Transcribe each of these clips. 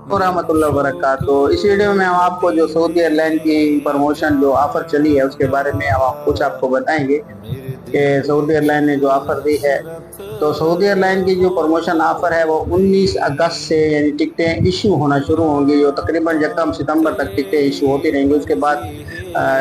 रहमतुल्लाह वबरकातुहू। इस वीडियो में हम आपको जो सऊदी एयरलाइन की प्रमोशन जो ऑफर चली है उसके बारे में हम कुछ आपको बताएंगे कि सऊदी एयरलाइन ने जो ऑफर दी है। तो सऊदी एयरलाइन की जो प्रमोशन ऑफर है वो 19 अगस्त से यानी टिकटें इशू होना शुरू होंगी, जो तकरीबन 1 सितंबर तक टिकटें इशू होती रहेंगी। उसके बाद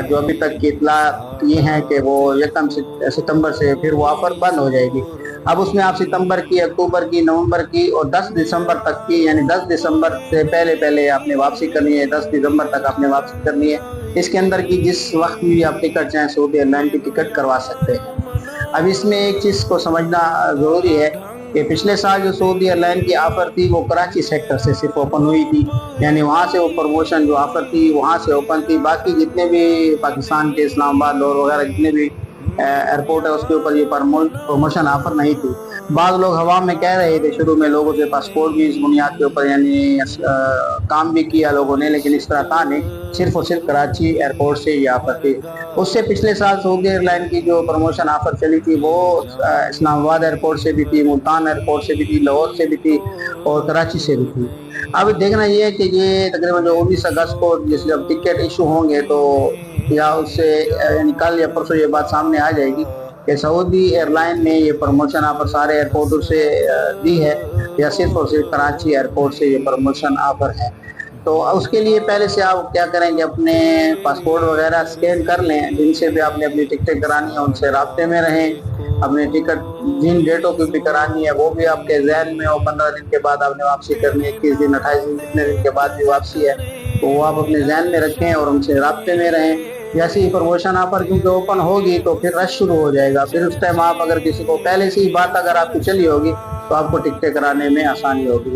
जो अभी तक की इतला ये है कि वो 1 सितंबर से फिर वो ऑफर बंद हो जाएगी। अब उसमें आप सितंबर की, अक्टूबर की, नवंबर की और 10 दिसंबर तक की, यानी 10 दिसंबर से पहले पहले आपने वापसी करनी है, 10 दिसंबर तक आपने वापसी करनी है। इसके अंदर की जिस वक्त भी आप टिकट चाहें सऊदी एयरलाइन की टिकट करवा सकते हैं। अब इसमें एक चीज़ को समझना ज़रूरी है कि पिछले साल जो सऊदी एयरलाइन की ऑफ़र थी वो कराची सेक्टर से सिर्फ ओपन हुई थी, यानी वहाँ से वो प्रमोशन जो ऑफ़र थी वहाँ से ओपन थी। बाकी जितने भी पाकिस्तान के इस्लामाबाद, लाहौर वगैरह जितने भी एयरपोर्ट है उसके ऊपर ये प्रमोशन ऑफर नहीं थी। बाद लोग हवा में कह रहे थे, शुरू में लोगों के पासपोर्ट भी इस बुनियाद के ऊपर यानी काम भी किया लोगों ने, लेकिन इस तरह था नहीं, सिर्फ और सिर्फ कराची एयरपोर्ट से ये ऑफर थी। उससे पिछले साल सऊदी एयरलाइन की जो प्रमोशन ऑफर चली थी वो इस्लामाबाद एयरपोर्ट से भी थी, मुल्तान एयरपोर्ट से भी थी, लाहौर से भी थी और कराची से भी थी। अब देखना ये है कि ये तकरीबन जो 19 अगस्त को जिस जब टिकट इशू होंगे तो या उससे यानी कल या परसों ये बात सामने आ जाएगी कि सऊदी एयरलाइन ने ये प्रमोशन ऑफर सारे एयरपोर्टों से दी है या सिर्फ और सिर्फ कराची एयरपोर्ट से ये प्रमोशन ऑफर है। तो उसके लिए पहले से आप क्या करेंगे, अपने पासपोर्ट वगैरह स्कैन कर लें, जिनसे भी आपने अपनी टिकटें करानी है उनसे राब्ते में रहें। अपने टिकट जिन डेटों की भी करानी है वो भी आपके जहन में हो। 15 दिन के बाद आपने वापसी करनी है, 21 दिन, 28 दिन, जितने दिन के बाद भी वापसी है तो वो आप अपने जहन में रखें और उनसे राब्ते में रहें। जैसे ही प्रमोशन ऑफर क्योंकि ओपन होगी तो फिर रश शुरू हो जाएगा। फिर उस टाइम आप अगर किसी को पहले से ही बात अगर आपकी चली होगी तो आपको टिकटें कराने में आसानी होगी।